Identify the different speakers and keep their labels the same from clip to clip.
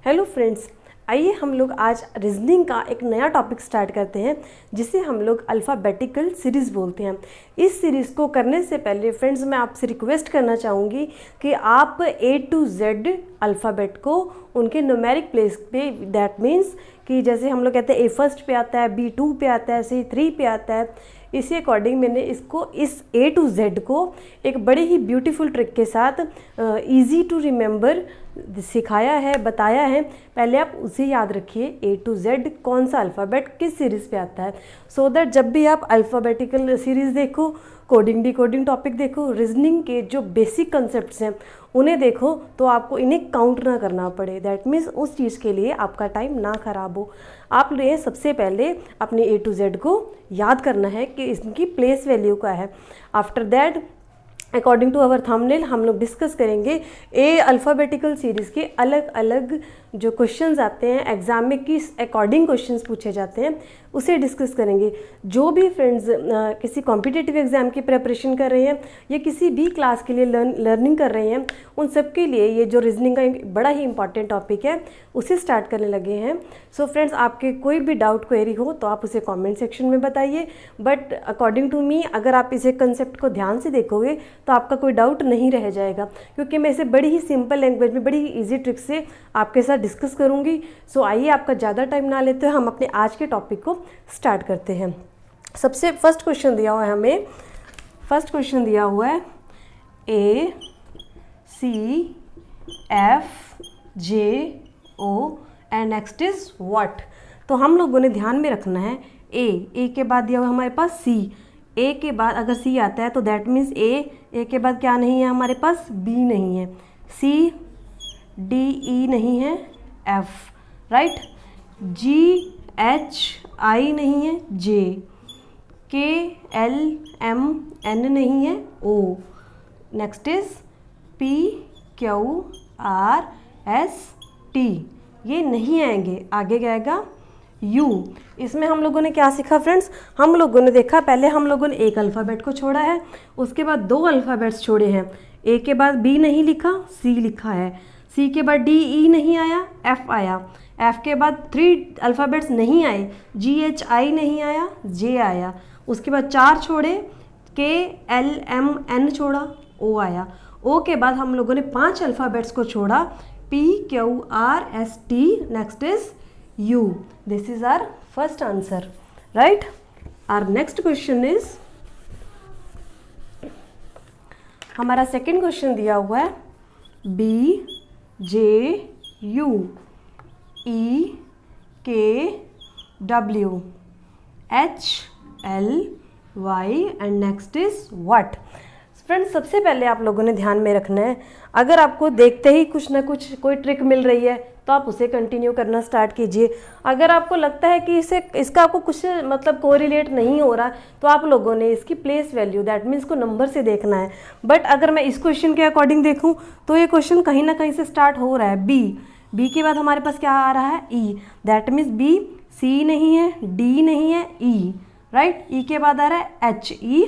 Speaker 1: Hello friends, आइए हम लोग आज रीजनिंग का एक नया टॉपिक स्टार्ट करते हैं जिसे हम लोग अल्फ़ाबेटिकल सीरीज़ बोलते हैं। इस सीरीज़ को करने से पहले फ्रेंड्स मैं आपसे रिक्वेस्ट करना चाहूँगी कि आप A to Z अल्फ़ाबेट को उनके न्यूमेरिक प्लेस पे, दैट मीन्स कि जैसे हम लोग कहते हैं A फर्स्ट पे आता है, B 2 पे आता है, C 3 पे आता है, इसी अकॉर्डिंग मैंने इसको इस A to Z को एक बड़े ही ब्यूटीफुल ट्रिक के साथ ईजी टू रिमेंबर सिखाया है, बताया है। पहले आप उसे याद रखिए A to Z कौन सा अल्फ़ाबेट किस सीरीज़ पे आता है, सो दैट जब भी आप अल्फ़ाबेटिकल सीरीज़ देखो, कोडिंग डिकोडिंग टॉपिक देखो, रीजनिंग के जो बेसिक कंसेप्ट्स हैं उन्हें देखो, तो आपको इन्हें काउंट ना करना पड़े। दैट मीन्स उस चीज़ के लिए आपका टाइम ना ख़राब हो। आप लिए सबसे पहले अपने A to Z को याद करना है कि इसकी प्लेस वैल्यू क्या है। After that according to our thumbnail हम लोग डिस्कस करेंगे ए अल्फ़ाबेटिकल सीरीज़ के अलग अलग जो क्वेश्चंस आते हैं एग्ज़ाम में, किस अकॉर्डिंग क्वेश्चंस पूछे जाते हैं उसे डिस्कस करेंगे। जो भी फ्रेंड्स किसी कॉम्पिटिटिव एग्ज़ाम की प्रिपरेशन कर रहे हैं या किसी भी क्लास के लिए लर्निंग कर रहे हैं, उन सब के लिए ये जो रीजनिंग का एक बड़ा ही इंपॉर्टेंट टॉपिक है उसे स्टार्ट करने लगे हैं। सो फ्रेंड्स, आपके कोई भी डाउट क्वेरी हो तो आप उसे कॉमेंट सेक्शन में बताइए। बट अकॉर्डिंग टू मी, अगर आप इसे कंसेप्ट को ध्यान से देखोगे तो आपका कोई डाउट नहीं रह जाएगा, क्योंकि मैं इसे बड़ी ही सिंपल लैंग्वेज में, बड़ी ही ईजी ट्रिक से आपके साथ डिस्कस करूंगी। सो आइए, आपका ज़्यादा टाइम ना लेते हुए हम अपने आज के टॉपिक को स्टार्ट करते हैं। सबसे फर्स्ट क्वेश्चन दिया हुआ है हमें, फर्स्ट क्वेश्चन दिया हुआ है A C F J O and next is what. तो हम लोगों ने ध्यान में रखना है ए के बाद दिया हुआ हमारे पास C, ए के बाद अगर सी आता है तो दैट मीन्स ए के बाद क्या नहीं है हमारे पास, बी नहीं है, सी डी ई नहीं है, F right, G H I नहीं है, J K L M N नहीं है, O next is P Q R S T, ये नहीं आएंगे। आगे क्या आएगा, यू। इसमें हम लोगों ने क्या सीखा फ्रेंड्स, हम लोगों ने देखा पहले हम लोगों ने एक अल्फ़ाबेट को छोड़ा है, उसके बाद दो अल्फ़ाबेट्स छोड़े हैं। ए के बाद बी नहीं लिखा, सी लिखा है, सी के बाद डी ई नहीं आया, एफ आया, एफ के बाद 3 अल्फ़ाबेट्स नहीं आए, जी एच आई नहीं आया, जे आया, उसके बाद 4 छोड़े, के एल एम एन छोड़ा, ओ आया, ओ के बाद हम लोगों ने 5 अल्फ़ाबेट्स को छोड़ा, P Q R S T, next is U. This is our first answer, right? Our next question is, हमारा सेकेंड क्वेश्चन दिया हुआ है B J U E K W H L Y and next is what? Friends, सबसे पहले आप लोगों ने ध्यान में रखना है, अगर आपको देखते ही कुछ ना कुछ कोई ट्रिक मिल रही है तो आप उसे कंटिन्यू करना स्टार्ट कीजिए। अगर आपको लगता है कि इसका आपको कुछ मतलब कोरिलेट नहीं हो रहा तो आप लोगों ने इसकी प्लेस वैल्यू, दैट मीन्स को नंबर से देखना है। बट अगर मैं इस क्वेश्चन के अकॉर्डिंग देखूं तो ये क्वेश्चन कहीं ना कहीं से स्टार्ट हो रहा है बी के बाद हमारे पास क्या आ रहा है, ई, दैट मीन्स बी, सी नहीं है, डी नहीं है, ई राइट, ई के बाद आ रहा है एच, ई,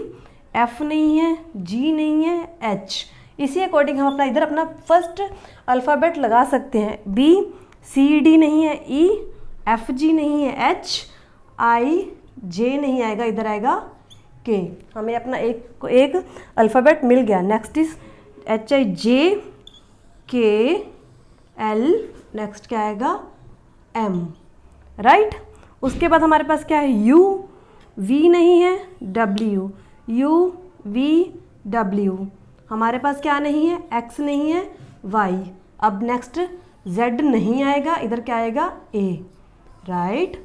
Speaker 1: एफ नहीं है, जी नहीं है, एच। इसी अकॉर्डिंग हम अपना इधर अपना फर्स्ट अल्फ़ाबेट लगा सकते हैं, बी, सी डी नहीं है, ई, एफ जी नहीं है, एच, आई जे नहीं आएगा, इधर आएगा के। हमें अपना एक अल्फ़ाबेट मिल गया। Next is H I J K L, next क्या आएगा, एम राइट। उसके बाद हमारे पास क्या है, यू, वी नहीं है, डब्ल्यू, यू वी डब्ल्यू, हमारे पास क्या नहीं है, एक्स नहीं है, वाई। अब नेक्स्ट जेड नहीं आएगा, इधर क्या आएगा, ए राइट।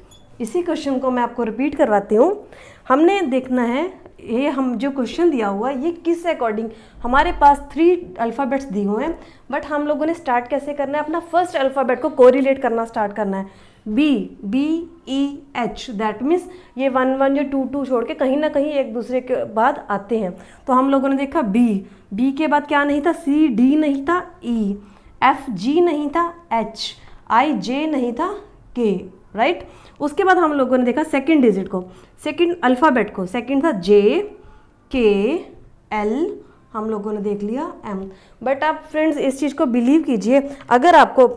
Speaker 1: इसी क्वेश्चन को मैं आपको रिपीट करवाती हूँ। हमने देखना है ये हम जो क्वेश्चन दिया हुआ है ये किस अकॉर्डिंग, हमारे पास 3 अल्फ़ाबेट्स दिए हुए हैं, बट हम लोगों ने स्टार्ट कैसे करना है, अपना फर्स्ट अल्फ़ाबेट को कोरिलेट करना स्टार्ट करना है। B E H, that means ये 1 1 या 2 2 छोड़ के कहीं ना कहीं एक दूसरे के बाद आते हैं। तो हम लोगों ने देखा बी के बाद क्या नहीं था, सी डी नहीं था, ई, एफ जी नहीं था, एच आई जे नहीं था, के राइट। उसके बाद हम लोगों ने देखा सेकंड डिजिट को, सेकंड अल्फ़ाबेट को, सेकंड था जे के एल, हम लोगों ने देख लिया एम। बट आप फ्रेंड्स इस चीज़ को बिलीव कीजिए, अगर आपको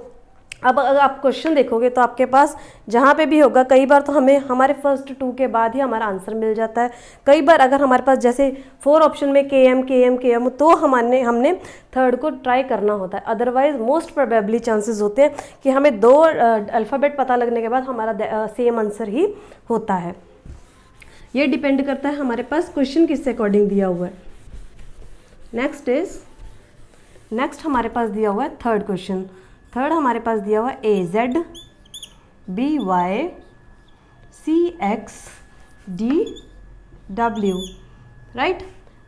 Speaker 1: अब अगर आप क्वेश्चन देखोगे तो आपके पास जहाँ पे भी होगा, कई बार तो हमें हमारे फर्स्ट 2 के बाद ही हमारा आंसर मिल जाता है। कई बार अगर हमारे पास जैसे 4 ऑप्शन में के एम तो हमने थर्ड को ट्राई करना होता है। अदरवाइज मोस्ट प्रोबेबली चांसेस होते हैं कि हमें 2 अल्फ़ाबेट पता लगने के बाद हमारा सेम आंसर ही होता है। ये डिपेंड करता है हमारे पास क्वेश्चन किस अकॉर्डिंग दिया हुआ है। नेक्स्ट हमारे पास दिया हुआ है थर्ड क्वेश्चन। थर्ड हमारे पास दिया हुआ है AZ BY CX DW, right.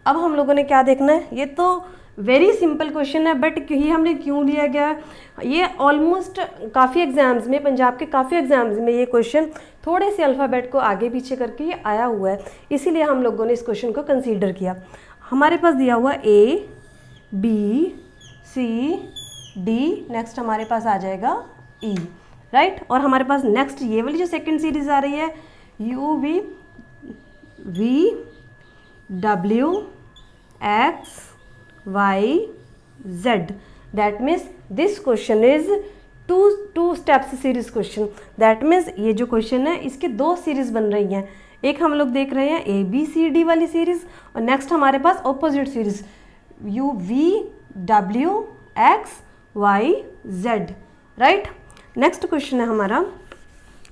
Speaker 1: अब हम लोगों ने क्या देखना है, ये तो वेरी सिंपल क्वेश्चन है, बट ये हमने क्यों लिया गया है, ये ऑलमोस्ट काफ़ी एग्जाम्स में, पंजाब के काफ़ी एग्जाम्स में ये क्वेश्चन थोड़े से अल्फ़ाबेट को आगे पीछे करके ये आया हुआ है, इसीलिए हम लोगों ने इस क्वेश्चन को कंसीडर किया। हमारे पास दिया हुआ A B C D, next हमारे पास आ जाएगा E, राइट। और हमारे पास नेक्स्ट ये वाली जो सेकंड सीरीज आ रही है U V W X Y Z, that means this question is two steps series question. That means ये जो क्वेश्चन है इसके 2 सीरीज बन रही हैं। एक हम लोग देख रहे हैं ABCD वाली सीरीज, और नेक्स्ट हमारे पास opposite series UVWXYZ, right. Next question है हमारा।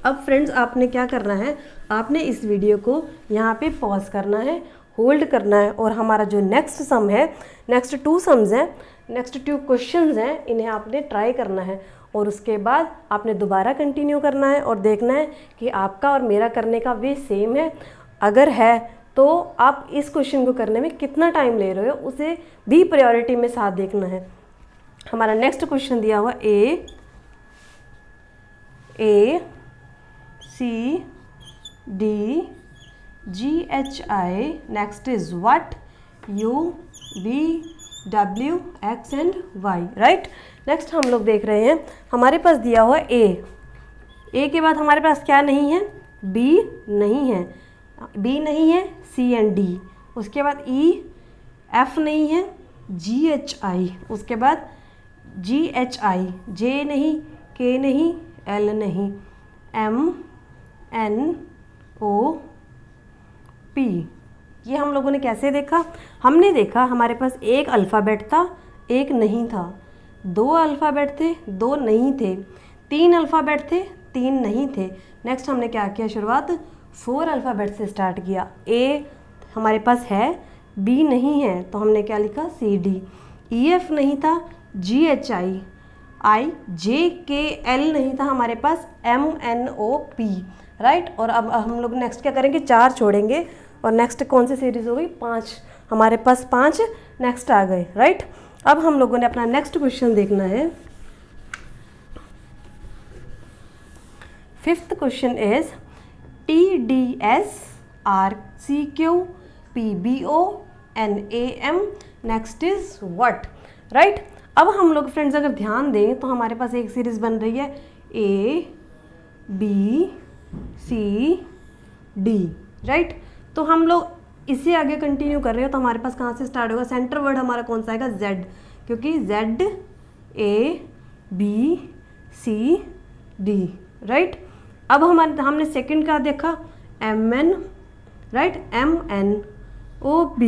Speaker 1: अब फ्रेंड्स आपने क्या करना है, आपने इस वीडियो को यहाँ पे पॉज करना है, होल्ड करना है, और हमारा जो नेक्स्ट सम है, नेक्स्ट 2 सम्स हैं, नेक्स्ट 2 क्वेश्चंस हैं, इन्हें आपने ट्राई करना है, और उसके बाद आपने दोबारा कंटिन्यू करना है और देखना है कि आपका और मेरा करने का वे सेम है। अगर है तो आप इस क्वेश्चन को करने में कितना टाइम ले रहे हो उसे भी प्रायोरिटी में साथ देखना है। हमारा नेक्स्ट क्वेश्चन दिया हुआ A C D G H I, next is what U V W X and Y, right. Next हम लोग देख रहे हैं, हमारे पास दिया हुआ A के बाद हमारे पास क्या नहीं है, B नहीं है, C एंड D, उसके बाद E F नहीं है, G H I, उसके बाद G H I, J नहीं, K नहीं, L नहीं, M N O P। ये हम लोगों ने कैसे देखा, हमने देखा हमारे पास एक अल्फ़ाबेट था, एक नहीं था, 2 अल्फ़ाबेट थे, 2 नहीं थे, 3 अल्फ़ाबेट थे, 3 नहीं थे। नेक्स्ट हमने क्या किया, शुरुआत 4 अल्फ़ाबेट से स्टार्ट किया। A हमारे पास है, B नहीं है, तो हमने क्या लिखा C D, E F नहीं था, G H I J K L नहीं था हमारे पास, M N O P, right. और अब हम लोग नेक्स्ट क्या करेंगे, 4 छोड़ेंगे, और नेक्स्ट कौन सी सीरीज हो गई, 5, हमारे पास 5 नेक्स्ट आ गए, राइट। अब हम लोगों ने अपना नेक्स्ट क्वेश्चन देखना है। 5th question is TDS RCQ PBO NAM, next is what, right. अब हम लोग फ्रेंड्स अगर ध्यान दें तो हमारे पास एक सीरीज बन रही है A B C D, right. तो हम लोग इसे आगे कंटिन्यू कर रहे हो, तो हमारे पास कहाँ से स्टार्ट होगा, सेंटर वर्ड हमारा कौन सा आएगा, Z, क्योंकि Z A B C D, right. अब हमने सेकंड का देखा MN, right, MN O P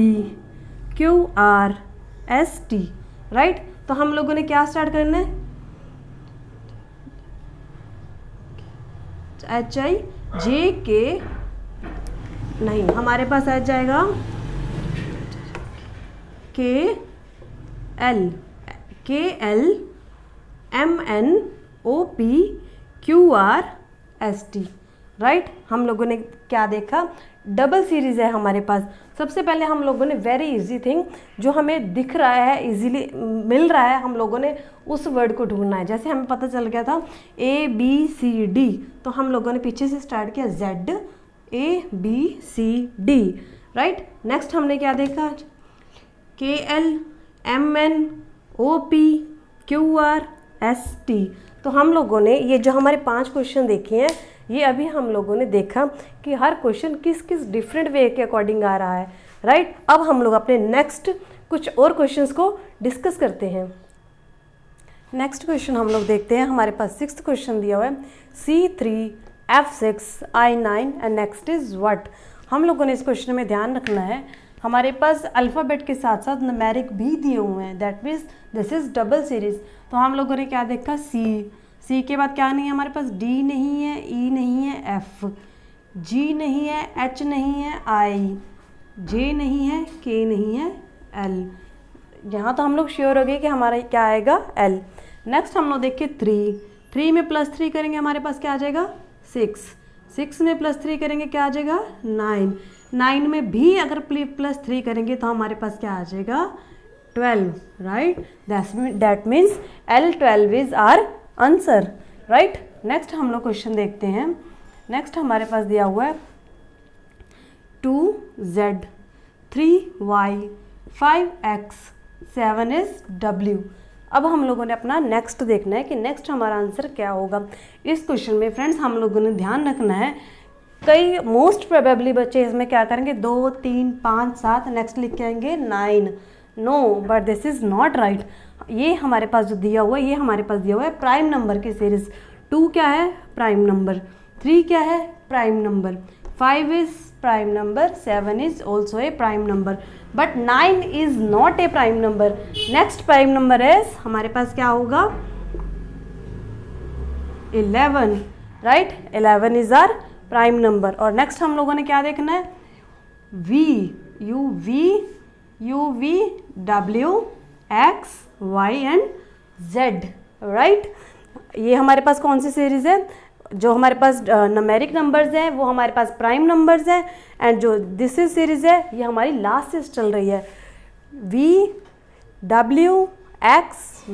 Speaker 1: Q R S T, right. तो हम लोगों ने क्या स्टार्ट करना है, H I J K नहीं, हमारे पास आ जाएगा K L M N O P Q R S T, right. हम लोगों ने क्या देखा, डबल सीरीज है हमारे पास। सबसे पहले हम लोगों ने वेरी इजी थिंग, जो हमें दिख रहा है, इजीली मिल रहा है, हम लोगों ने उस वर्ड को ढूंढना है। जैसे हमें पता चल गया था A B C D, तो हम लोगों ने पीछे से स्टार्ट किया Z A B C D, right. Next हमने क्या देखा, K L M N O P Q R S T। तो हम लोगों ने ये जो हमारे 5 क्वेश्चन देखे हैं, ये अभी हम लोगों ने देखा कि हर क्वेश्चन किस किस डिफरेंट वे के अकॉर्डिंग आ रहा है, राइट। अब हम लोग अपने नेक्स्ट कुछ और क्वेश्चंस को डिस्कस करते हैं। नेक्स्ट क्वेश्चन हम लोग देखते हैं। हमारे पास 6th क्वेश्चन दिया हुआ है C3F6I9 and next is what. हम लोगों ने इस क्वेश्चन में ध्यान रखना है, हमारे पास अल्फ़ाबेट के साथ साथ न्यूमेरिक भी दिए हुए हैं, that means this is double series. तो हम लोगों ने क्या देखा, सी के बाद क्या नहीं है हमारे पास, डी नहीं है, ई नहीं है, एफ, जी नहीं है, एच नहीं है, आई, जे नहीं है, के नहीं है, एल। यहाँ तो हम लोग श्योर हो गए कि हमारा क्या आएगा, एल। नेक्स्ट हम लोग देखिए 3 में +3 करेंगे हमारे पास क्या आ जाएगा, 6 में +3 करेंगे क्या आ जाएगा, 9 में भी अगर +3 करेंगे तो हमारे पास क्या आ जाएगा, 12, right. That means L12 is our answer, right. Next हम लोग क्वेश्चन देखते हैं। नेक्स्ट हमारे पास दिया हुआ है 2Z 3Y 5X 7 is W। अब हम लोगों ने अपना नेक्स्ट देखना है कि नेक्स्ट हमारा आंसर क्या होगा। इस क्वेश्चन में फ्रेंड्स हम लोगों ने ध्यान रखना है, कई मोस्ट प्रोबेबली बच्चे इसमें क्या करेंगे, 2 3 5 7 नेक्स्ट लिख के आएंगे 9। No, but this is not right. ये हमारे पास जो दिया हुआ है, ये हमारे पास दिया हुआ है प्राइम नंबर की सीरीज। 2 क्या है, प्राइम नंबर। 3 क्या है, prime number. 5 is prime number. 7 is also a prime number, but 9 is not a prime number. Next prime number is हमारे पास क्या होगा, 11, राइट। 11 इज आर प्राइम नंबर। और नेक्स्ट हम लोगों ने क्या देखना है, U V W X Y and Z, right. ये हमारे पास कौन सी सीरीज है, जो हमारे पास न्यूमेरिक नंबर्स हैं वो हमारे पास प्राइम नंबर्स हैं, एंड जो दिस इज सीरीज है ये हमारी लास्ट से चल रही है, V W X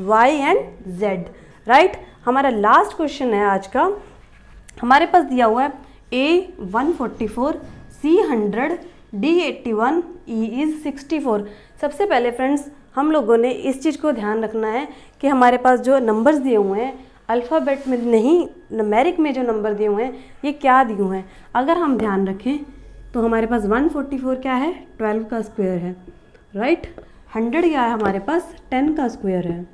Speaker 1: Y and Z, right. हमारा लास्ट क्वेश्चन है आज का। हमारे पास दिया हुआ है A 144 C 100 D 81 E is 64। सबसे पहले फ्रेंड्स हम लोगों ने इस चीज़ को ध्यान रखना है कि हमारे पास जो नंबर्स दिए हुए हैं अल्फ़ाबेट में नहीं, न्यूमेरिक में जो नंबर दिए हुए हैं ये क्या दिए हुए हैं। अगर हम ध्यान रखें तो हमारे पास 144 क्या है, 12 का स्क्वायर है, राइट। 100 क्या है हमारे पास, 10 का स्क्वायर है,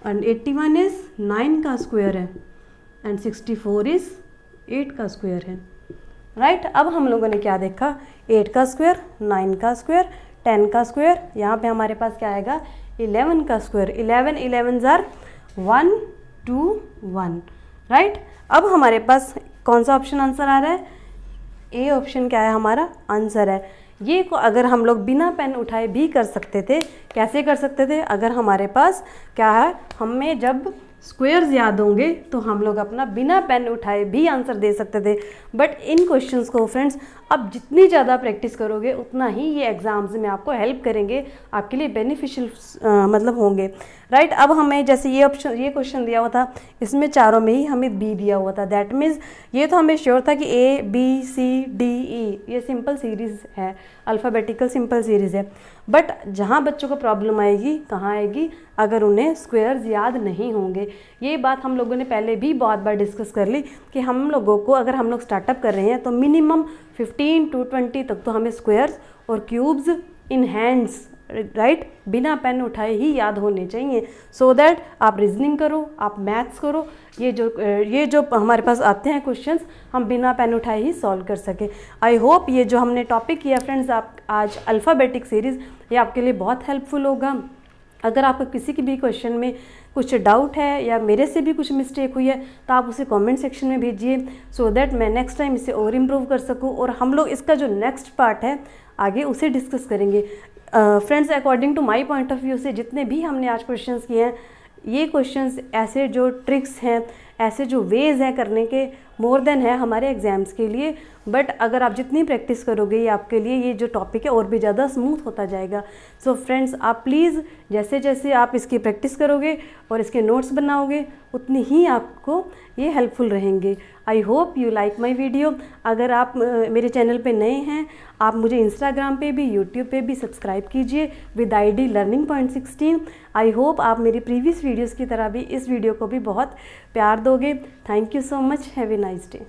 Speaker 1: एंड 81 इज़ 9 का स्क्वायर है, एंड 64 इज़ 8 का स्क्वायर है, राइट। अब हम लोगों ने क्या देखा, 8 का स्क्वायर, 9 का स्क्वायर, 10 का स्क्वायर, यहाँ पे हमारे पास क्या आएगा, 11 का स्क्वायर। 11 ज़ार 1 2 1, राइट। अब हमारे पास कौन सा ऑप्शन आंसर आ रहा है, ए ऑप्शन क्या है हमारा आंसर है। ये को अगर हम लोग बिना पेन उठाए भी कर सकते थे। कैसे कर सकते थे, अगर हमारे पास क्या है, हमें जब स्क्वायर्स याद होंगे तो हम लोग अपना बिना पेन उठाए भी आंसर दे सकते थे। बट इन क्वेश्चंस को फ्रेंड्स अब जितनी ज़्यादा प्रैक्टिस करोगे उतना ही ये एग्ज़ाम्स में आपको हेल्प करेंगे, आपके लिए बेनिफिशियल मतलब होंगे, राइट। अब हमें जैसे ये क्वेश्चन दिया हुआ था, इसमें चारों में ही हमें बी दिया हुआ था, दैट मीन्स ये तो हमें श्योर था कि A B C D E ये सिंपल सीरीज़ है, अल्फ़ाबेटिकल सिंपल सीरीज़ है। बट जहाँ बच्चों को प्रॉब्लम आएगी कहाँ आएगी, अगर उन्हें स्क्वायर्स याद नहीं होंगे। ये बात हम लोगों ने पहले भी बहुत बार डिस्कस कर ली कि हम लोगों को अगर हम लोग स्टार्टअप कर रहे हैं तो मिनिमम 15 to 20 तक तो हमें स्क्वायर्स और क्यूब्स इन हैंड्स, राइट, बिना पेन उठाए ही याद होने चाहिए, सो दैट आप रीजनिंग करो, आप मैथ्स करो, ये जो हमारे पास आते हैं क्वेश्चंस हम बिना पेन उठाए ही सॉल्व कर सके। आई होप ये जो हमने टॉपिक किया फ्रेंड्स आप आज अल्फ़ाबेटिक सीरीज़, ये आपके लिए बहुत हेल्पफुल होगा। अगर आपको किसी की भी क्वेश्चन में कुछ डाउट है या मेरे से भी कुछ मिस्टेक हुई है तो आप उसे कमेंट सेक्शन में भेजिए, सो दैट मैं नेक्स्ट टाइम इसे और इम्प्रूव कर सकूं, और हम लोग इसका जो नेक्स्ट पार्ट है आगे उसे डिस्कस करेंगे। Friends according to my point of view से जितने भी हमने आज क्वेश्चंस किए हैं, ये क्वेश्चंस ऐसे जो ट्रिक्स हैं, ऐसे जो वेज हैं करने के, मोर देन है हमारे एग्ज़ाम्स के लिए। बट अगर आप जितनी प्रैक्टिस करोगे ये आपके लिए ये जो टॉपिक है और भी ज़्यादा स्मूथ होता जाएगा। सो फ्रेंड्स आप प्लीज़ जैसे जैसे आप इसकी प्रैक्टिस करोगे और इसके नोट्स बनाओगे उतनी ही आपको ये हेल्पफुल रहेंगे। I hope you like my video. अगर आप मेरे चैनल पे नए हैं, आप मुझे इंस्टाग्राम पे भी यूट्यूब पे भी सब्सक्राइब कीजिए with ID learning.16। I hope आप मेरी प्रीवियस वीडियोज़ की तरह भी इस वीडियो को भी बहुत प्यार दोगे। Thank you so much, have a nice day.